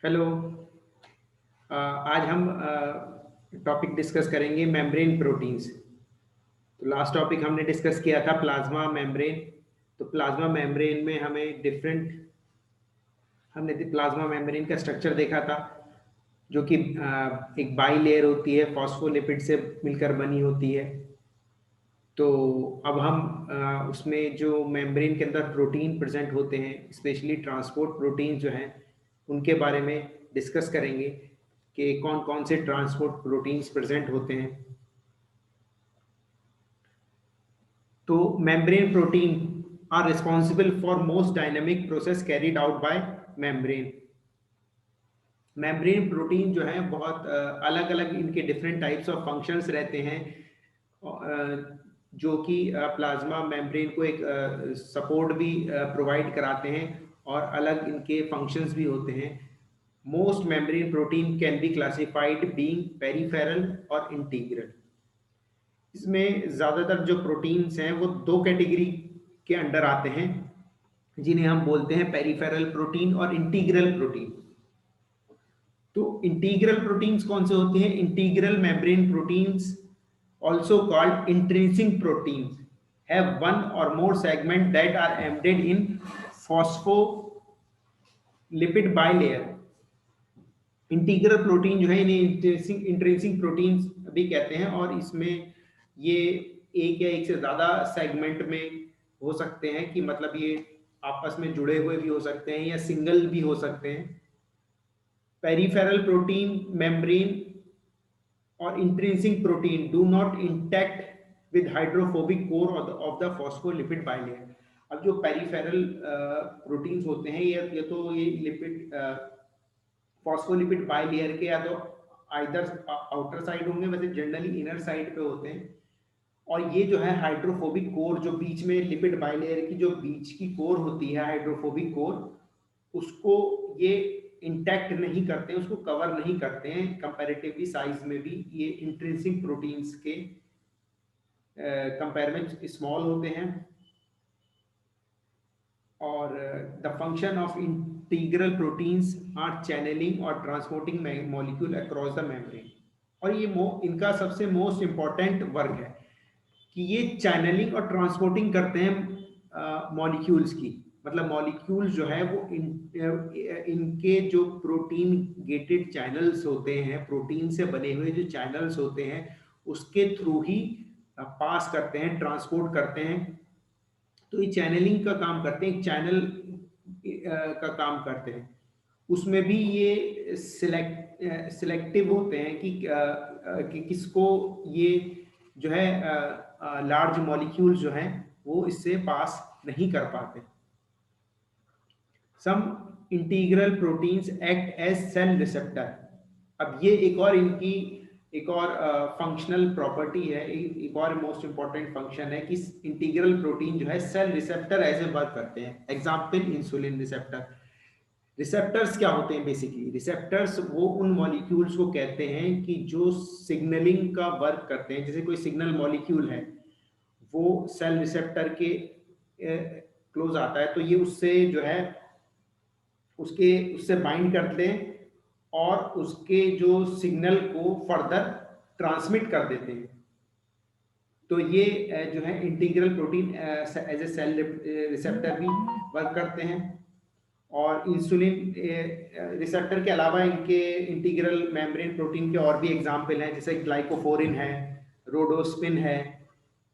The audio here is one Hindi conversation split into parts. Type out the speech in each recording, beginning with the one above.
हेलो। आज हम टॉपिक डिस्कस करेंगे मेम्ब्रेन प्रोटीन्स। तो लास्ट टॉपिक हमने डिस्कस किया था प्लाज्मा मेम्ब्रेन। तो प्लाज्मा मेम्ब्रेन में हमें डिफरेंट हमने प्लाज्मा मेम्ब्रेन का स्ट्रक्चर देखा था, जो कि एक बाई लेयर होती है, फॉस्फोलिपिड से मिलकर बनी होती है। तो अब हम उसमें जो मेम्ब्रेन के अंदर प्रोटीन प्रेजेंट होते हैं, स्पेशली ट्रांसपोर्ट प्रोटीन जो हैं, उनके बारे में डिस्कस करेंगे कि कौन कौन से ट्रांसपोर्ट प्रोटीन्स प्रेजेंट होते हैं। तो membrane protein are responsible for most dynamic process carried out by membrane. Membrane protein जो है बहुत अलग अलग इनके डिफरेंट टाइप्स ऑफ फंक्शंस रहते हैं, जो कि प्लाज्मा मेम्ब्रेन को एक सपोर्ट भी प्रोवाइड कराते हैं, और अलग इनके फंक्शंस भी होते हैं। Most membrane protein can be classified being peripheral और इंटीग्रल। इसमें ज़्यादातर जो प्रोटीन्स हैं वो दो कैटेगरी के अंडर आते हैं, जिन्हें हम बोलते हैं पेरिफेरल प्रोटीन और इंटीग्रल प्रोटीन। तो इंटीग्रल प्रोटीन्स कौन से होते हैं? Integral membrane proteins, also called intrinsic proteins, have one or more segments that are embedded in phospholipid bilayer. Integral protein जो है इन्हें इंट्रिंसिक प्रोटीन्स भी कहते हैं, और इसमें ये एक या एक से ज्यादा सेगमेंट में हो सकते हैं, कि मतलब ये आपस में जुड़े हुए भी हो सकते हैं या सिंगल भी हो सकते हैं। पेरिफेरल प्रोटीन मेम्ब्रेन और intrinsic protein do not intact with hydrophobic core of the phospholipid bilayer. अब जो पेरिफेरल प्रोटीन्स होते हैं, ये तो ये लिपिड फॉस्फोलिपिड बाइलेयर के या तो आइदर आउटर साइड होंगे, वैसे जनरली इनर साइड पे होते हैं। और ये जो है हाइड्रोफोबिक कोर, जो बीच में लिपिड बाइलेयर की जो बीच की कोर होती है, हाइड्रोफोबिक कोर, उसको ये इंटैक्ट नहीं करते हैं, उसको कवर नहीं करते हैं। कंपैरेटिवली साइज में भी ये इंट्रिंसिक प्रोटीन्स के कंपेयर में स्मॉल होते हैं। और the function of integral proteins are channelling और transporting molecule across the membrane. और ये इनका सबसे मोस्ट इंपॉर्टेंट वर्क है कि ये चैनलिंग और ट्रांसपोर्टिंग करते हैं मॉलिक्यूल्स की। मतलब मॉलिक्यूल्स जो है वो इनके जो प्रोटीन गेटेड चैनल्स होते हैं, प्रोटीन से बने हुए जो चैनल्स होते हैं, उसके थ्रू ही पास करते हैं, ट्रांसपोर्ट करते हैं। तो ये चैनलिंग का काम करते हैं, चैनल का काम करते हैं। उसमें भी ये सिलेक्टिव होते हैं कि किसको ये जो है लार्ज मॉलिक्यूल जो हैं वो इससे पास नहीं कर पाते। Some integral proteins act as cell receptor. अब ये एक और फंक्शनल प्रॉपर्टी है, एक और मोस्ट इंपॉर्टेंट फंक्शन है कि इंटीग्रल प्रोटीन जो है cell receptor as a work करते हैं। Example insulin receptor. रिसेप्टर्स क्या होते हैं? बेसिकली रिसेप्टर्स वो उन मॉलिक्यूल्स को कहते हैं कि जो सिग्नलिंग का वर्क करते हैं। जैसे कोई सिग्नल मॉलिक्यूल है, वो सेल रिसेप्टर के क्लोज आता है, तो ये उससे जो है उससे बाइंड करते हैं और उसके जो सिग्नल को फर्दर ट्रांसमिट कर देते हैं। तो ये जो है integral protein as a cell receptor भी वर्क करते हैं। और इंसुलिन रिसेप्टर के अलावा इनके इंटीग्रल मेम्ब्रेन प्रोटीन के और भी एग्जाम्पल हैं, जैसे ग्लाइकोफोरिन है, रोडोस्पिन है।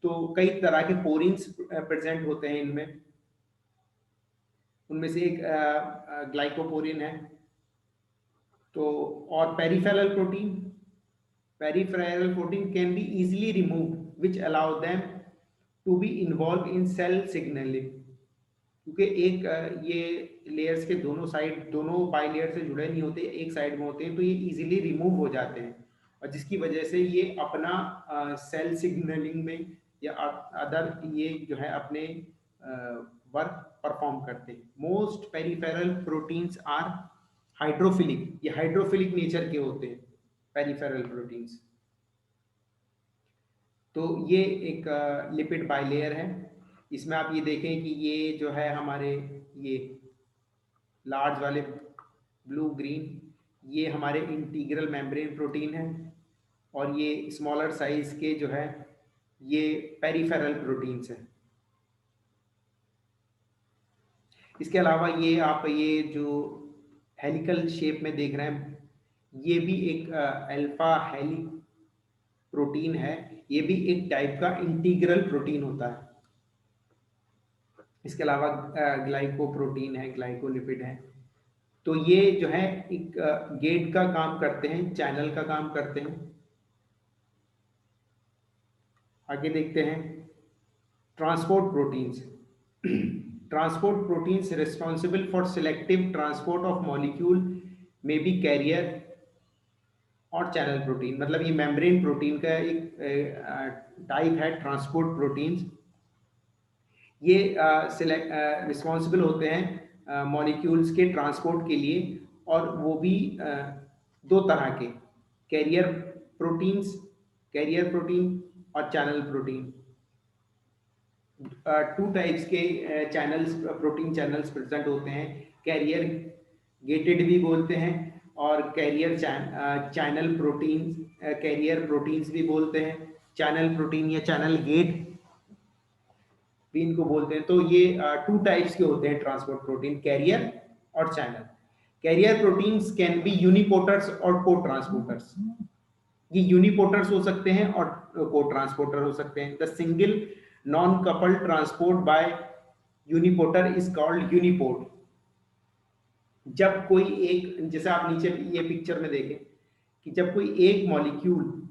तो कई तरह के पोरिन्स प्रेजेंट होते हैं इनमें। उनमें से एक ग्लाइकोपोरिन है। तो और peripheral protein can be easily removed which allow them to be involve in cell signalling. क्योंकि ये लेयर्स के दोनों बाई लेयर से जुड़े नहीं होते, एक साइड में होते हैं, तो ये इजीली रिमूव हो जाते हैं, और जिसकी वजह से ये अपना सेल सिग्नलिंग में या अदर ये जो है अपने वर्क परफॉर्म करते हैं। Most peripheral proteins are hydrophilic. ये हाइड्रोफिलिक नेचर के होते हैं पेरिफेरल प्रोटीन्स। तो ये एक लिपिड बाइलेयर है। इसमें आप ये देखें कि ये जो है हमारे ये लार्ज वाले ब्लू ग्रीन, ये हमारे इंटीग्रल मेम्ब्रेन प्रोटीन है, और ये स्मॉलर साइज के जो है ये पेरिफेरल प्रोटीन्स हैं। इसके अलावा ये आप ये जो हेलिकल शेप में देख रहे हैं, ये भी एक अल्फा हेली प्रोटीन है, ये भी एक टाइप का इंटीग्रल प्रोटीन होता है। इसके अलावा ग्लाइकोप्रोटीन है, ग्लाइकोलिपिड है। तो ये जो है एक गेट का काम करते हैं, चैनल का काम करते हैं। आगे देखते हैं transport proteins. Transport proteins responsible for selective transport of molecule में बी कैरियर और चैनल प्रोटीन, मतलब ये मेम्ब्रेन प्रोटीन का एक टाइप है ट्रांसपोर्ट प्रोटीन्स। ये रिस्पॉन्सिबल होते हैं मॉलिक्यूल्स के ट्रांसपोर्ट के लिए, और वो भी दो तरह के, कैरियर प्रोटीन और चैनल प्रोटीन। टू टाइप्स के चैनल्स, प्रोटीन चैनल्स प्रेजेंट होते हैं। कैरियर गेटेड भी बोलते हैं, और carrier channel protein, carrier proteins भी बोलते हैं। चैनल प्रोटीन या चैनल गेट भी इनको बोलते हैं। तो ये टू टाइप्स के होते हैं ट्रांसपोर्ट प्रोटीन, कैरियर और channel. Carrier proteins can be uniporters और को ट्रांसपोर्टर्स। ये यूनिपोर्टर्स हो सकते हैं और को ट्रांसपोर्टर हो सकते हैं। The single non coupled transport by uniporter is called uniport. जब कोई एक, जैसे आप नीचे ये पिक्चर में देखें कि जब कोई एक मॉलिक्यूल,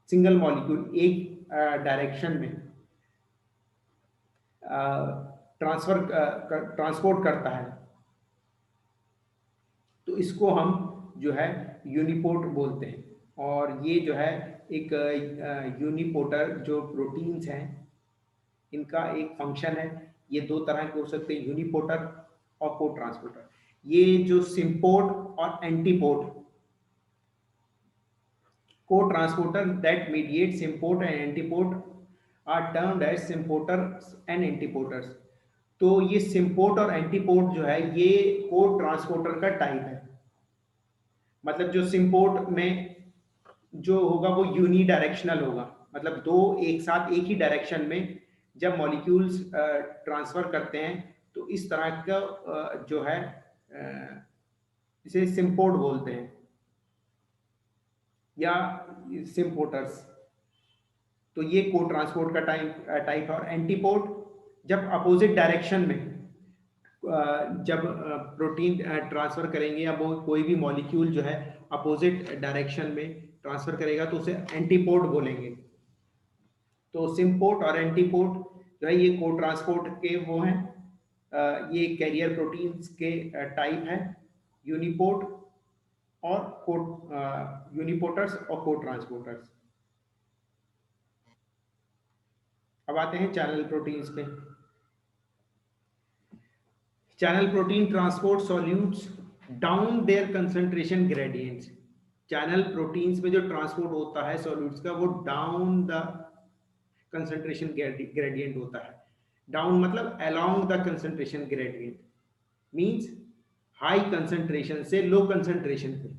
सिंगल मॉलिक्यूल एक डायरेक्शन में ट्रांसपोर्ट करता है, तो इसको हम जो है यूनिपोर्ट बोलते हैं। और ये जो है एक यूनिपोर्टर जो प्रोटीन्स हैं, इनका एक फंक्शन है। ये दो तरह के हो सकते हैं, यूनिपोर्टर और को ट्रांसपोर्टर। ये जो सिम्पोर्ट और antiport, cotransporter that mediate symport and antiport are termed as symporters and antiporters. तो ये सिम्पोर्ट और एंटीपोर्ट जो है ये को ट्रांसपोर्टर का टाइप है। मतलब जो सिम्पोर्ट में जो होगा वो यूनी डायरेक्शनल होगा, मतलब दो एक साथ एक ही डायरेक्शन में जब मॉलिक्यूल्स ट्रांसफर करते हैं, तो इस तरह का जो है इसे सिम्पोर्ट बोलते हैं या सिम्पोर्टर्स। तो ये को ट्रांसपोर्ट का टाइप है। और एंटीपोर्ट जब अपोजिट डायरेक्शन में जब प्रोटीन ट्रांसफर करेंगे, या वो कोई भी मॉलिक्यूल जो है अपोजिट डायरेक्शन में ट्रांसफर करेगा, तो उसे एंटीपोर्ट बोलेंगे। तो सिम्पोर्ट और एंटीपोर्ट जो है ये को ट्रांसपोर्ट के वो हैं। ये कैरियर प्रोटीन्स के टाइप है, यूनिपोर्ट और को यूनिपोर्टर्स और को ट्रांसपोर्टर्स। अब आते हैं चैनल प्रोटीन्स पे। Channel protein transport solutes down there concentration gradients. Channel proteins में जो ट्रांसपोर्ट होता है सॉल्यूट्स का, वो डाउन द कंसंट्रेशन ग्रेडियंट होता है। डाउन मतलब along the concentration gradient, means high concentration से लो कंसंट्रेशन पे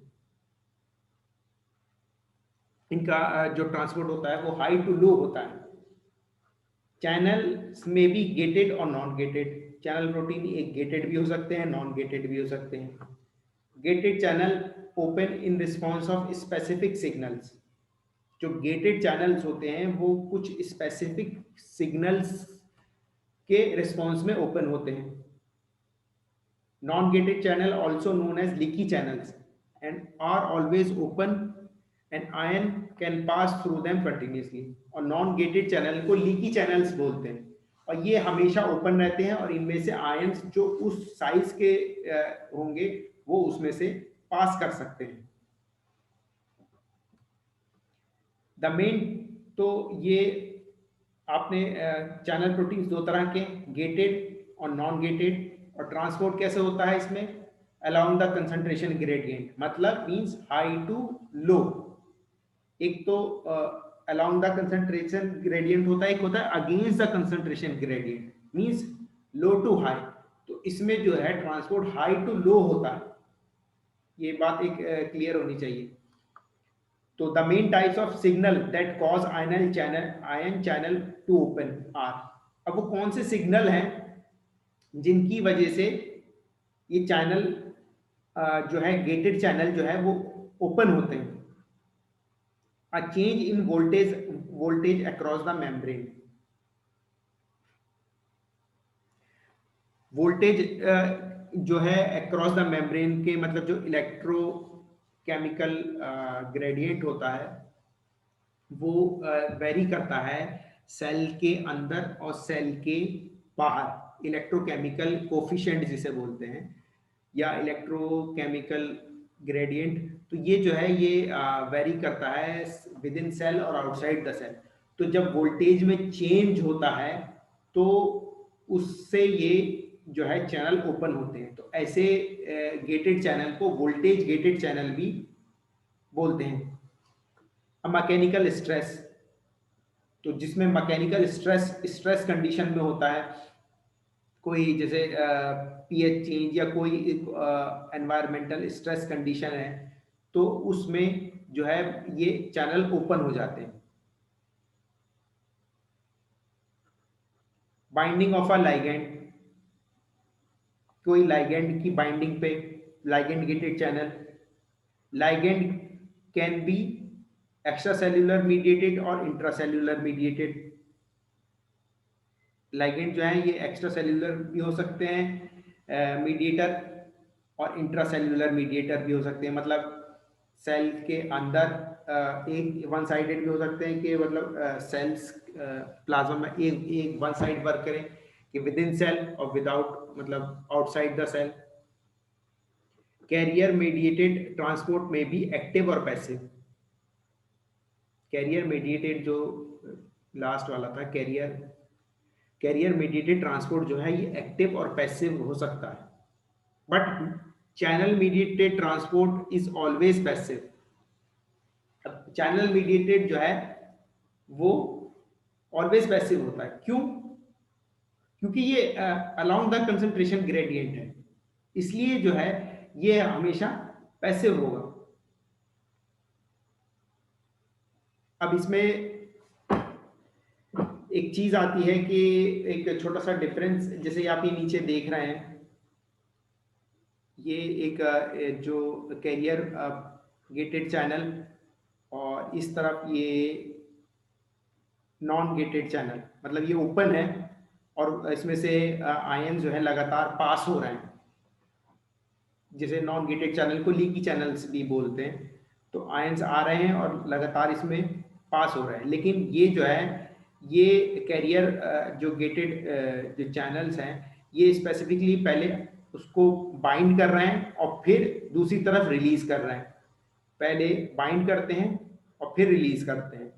इनका जो ट्रांसपोर्ट होता है वो हाई टू लो होता है। चैनल्स में बी गेटेड और नॉन गेटेड। चैनल प्रोटीन एक गेटेड भी हो सकते हैं, नॉन गेटेड भी हो सकते हैं। Gated channel open in response of specific signals. जो गेटेड चैनल्स होते हैं वो कुछ स्पेसिफिक सिग्नल्स के रिस्पॉन्स में ओपन होते हैं। Non gated channel also known as leaky channels and are always open and ion can pass through them continuously. और नॉन गेटेड चैनल को लीकी चैनल्स बोलते हैं, और ये हमेशा ओपन रहते हैं, और इनमें से आयंस जो उस साइज के होंगे वो उसमें से पास कर सकते हैं। द मेन, तो ये आपने चैनल प्रोटीन्स दो तरह के, गेटेड और नॉन गेटेड। और ट्रांसपोर्ट कैसे होता है इसमें, अलोंग द कंसंट्रेशन ग्रेडियंट, मतलब मींस हाई टू लो। एक तो अलोंग द कंसंट्रेशन ग्रेडियंट होता है, एक होता है against the concentration gradient, means low to high. तो तो इसमें जो है ट्रांसपोर्ट हाई टू लो होता है, ये बात एक क्लियर होनी चाहिए। तो the main types of signal that cause ion channel to open are, अब वो कौन से सिग्नल हैं जिनकी वजह से ये चैनल जो है गेटेड चैनल जो है वो ओपन होते हैं। A change in voltage across the membrane, voltage जो है अक्रॉस द मेम्ब्रेन के मतलब जो इलेक्ट्रोकेमिकल ग्रेडियंट होता है वो वेरी करता है सेल के अंदर और सेल के बाहर, इलेक्ट्रोकेमिकल कोफिशिएंट जिसे बोलते हैं या इलेक्ट्रोकेमिकल ग्रेडियंट। तो ये जो है ये वेरी करता है विद इन सेल और आउटसाइड द सेल। तो जब वोल्टेज में चेंज होता है तो उससे ये जो है चैनल ओपन होते हैं। तो ऐसे गेटेड चैनल को वोल्टेज गेटेड चैनल भी बोलते हैं। मैकेनिकल स्ट्रेस, तो जिसमें मैकेनिकल स्ट्रेस कंडीशन में होता है, कोई जैसे पीएच चेंज या कोई एनवायरमेंटल स्ट्रेस कंडीशन है तो उसमें जो है ये चैनल ओपन हो जाते हैं। बाइंडिंग ऑफ अ लाइगैंड, कोई लाइगैंड की बाइंडिंग पे, ligand gated channel. Ligand can be extracellular mediated और इंट्रासेल्युलर मीडिएटेड। लाइगैंड जो है ये एक्स्ट्रा सेल्यूलर भी हो सकते हैं मीडिएटर, और इंट्रासेल्युलर मीडिएटर भी हो सकते हैं। मतलब सेल के अंदर एक वन साइडेड भी हो सकते हैं कि मतलब सेल्स प्लाज्मा में एक वन साइड वर्क करें कि विद इन सेल और विदाउट मतलब outside the cell. Carrier mediated transport में भी एक्टिव और पैसिव। कैरियर मीडिएटेड जो लास्ट वाला था, कैरियर मीडिएटेड ट्रांसपोर्ट जो है ये एक्टिव और पैसिव हो सकता है, but channel mediated transport is always passive. Channel mediated जो है वो ऑलवेज पैसिव होता है। क्यों? क्योंकि ये अलोंग द कंसंट्रेशन ग्रेडियंट है, इसलिए जो है ये हमेशा पैसिव होगा। अब इसमें एक चीज आती है कि एक छोटा सा डिफरेंस, जैसे आप ये नीचे देख रहे हैं, ये एक जो कैरियर गेटेड चैनल और इस तरफ ये नॉन गेटेड चैनल, मतलब ये ओपन है और इसमें से आयन जो है लगातार पास हो रहे हैं। जैसे नॉन गेटेड चैनल को लीकी चैनल्स भी बोलते हैं। तो आयंस आ रहे हैं और लगातार इसमें पास हो रहे हैं। लेकिन ये जो है ये कैरियर जो गेटेड जो चैनल्स हैं ये स्पेसिफिकली पहले उसको बाइंड कर रहे हैं और फिर दूसरी तरफ रिलीज कर रहे हैं। पहले बाइंड करते हैं और फिर रिलीज करते हैं।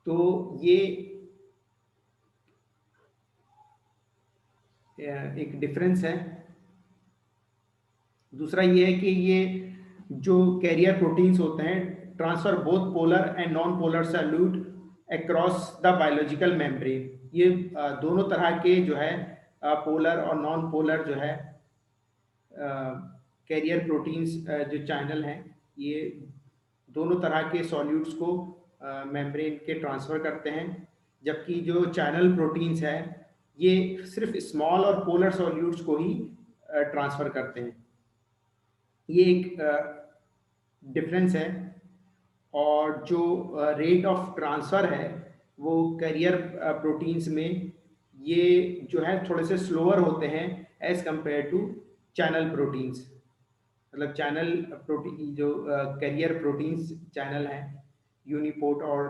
तो ये एक डिफरेंस है। दूसरा ये है कि ये जो कैरियर प्रोटीन्स होते हैं transfer both polar and non polar solute across the biological membrane. ये दोनों तरह के जो है पोलर और नॉन पोलर जो है कैरियर प्रोटीन्स जो चैनल हैं ये दोनों तरह के सॉल्यूट्स को मेम्ब्रेन के ट्रांसफर करते हैं। जबकि जो चैनल प्रोटीन्स है ये सिर्फ स्मॉल और पोलर सॉल्यूट्स को ही ट्रांसफर करते हैं। ये एक डिफरेंस है। और जो रेट ऑफ ट्रांसफर है वो कैरियर प्रोटीन्स में ये जो है थोड़े से स्लोअर होते हैं as compared to channel proteins. मतलब चैनल प्रोटीन जो कैरियर प्रोटीन्स चैनल हैं यूनिपोर्ट और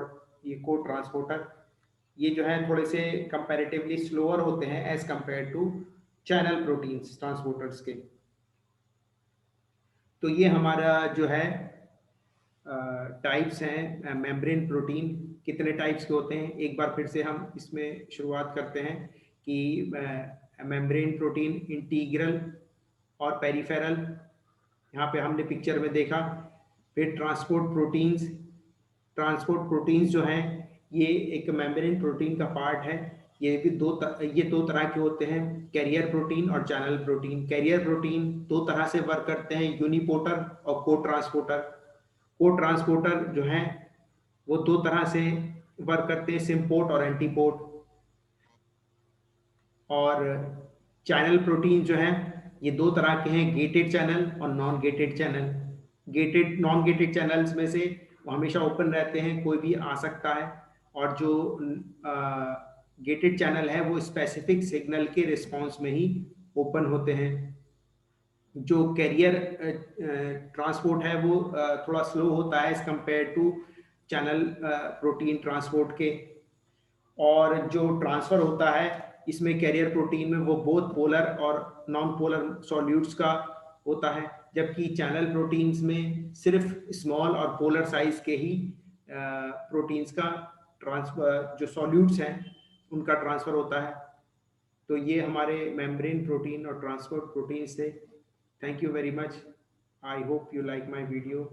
ये को ट्रांसपोर्टर, ये जो है थोड़े से कंपैरेटिवली स्लोअर होते हैं as compared to channel proteins transporters के। तो ये हमारा जो है टाइप्स हैं मेम्ब्रेन प्रोटीन, कितने टाइप्स के होते हैं एक बार फिर से हम इसमें शुरुआत करते हैं कि मेम्ब्रेन प्रोटीन इंटीग्रल और पेरिफेरल, यहाँ पे हमने पिक्चर में देखा। फिर ट्रांसपोर्ट प्रोटीन्स जो हैं ये एक मेम्ब्रेन प्रोटीन का पार्ट है ये ये दो तरह के होते हैं, कैरियर प्रोटीन और चैनल प्रोटीन। कैरियर प्रोटीन दो तरह से वर्क करते हैं, यूनिपोर्टर और को ट्रांसपोर्टर। को ट्रांसपोर्टर जो है वो दो तरह से वर्क करते हैं, सिम्पोर्ट और एंटीपोर्ट। और चैनल प्रोटीन जो है ये दो तरह के हैं, गेटेड चैनल और non gated channel. Non gated channels में से वो हमेशा ओपन रहते हैं, कोई भी आ सकता है। और जो गेटेड चैनल है वो स्पेसिफिक सिग्नल के रिस्पॉन्स में ही ओपन होते हैं। जो कैरियर ट्रांसपोर्ट है वो थोड़ा स्लो होता है as compared to channel protein transport के। और जो ट्रांसफर होता है इसमें कैरियर प्रोटीन में वो बोथ पोलर और नॉन पोलर सॉल्यूट्स का होता है, जबकि चैनल प्रोटीन्स में सिर्फ स्मॉल और पोलर साइज के ही प्रोटीन्स का ट्रांसफर, जो सॉल्यूट्स हैं उनका ट्रांसफर होता है। तो ये हमारे मेम्ब्रेन प्रोटीन और ट्रांसपोर्ट प्रोटीन्स थे। Thank you very much. I hope you like my video.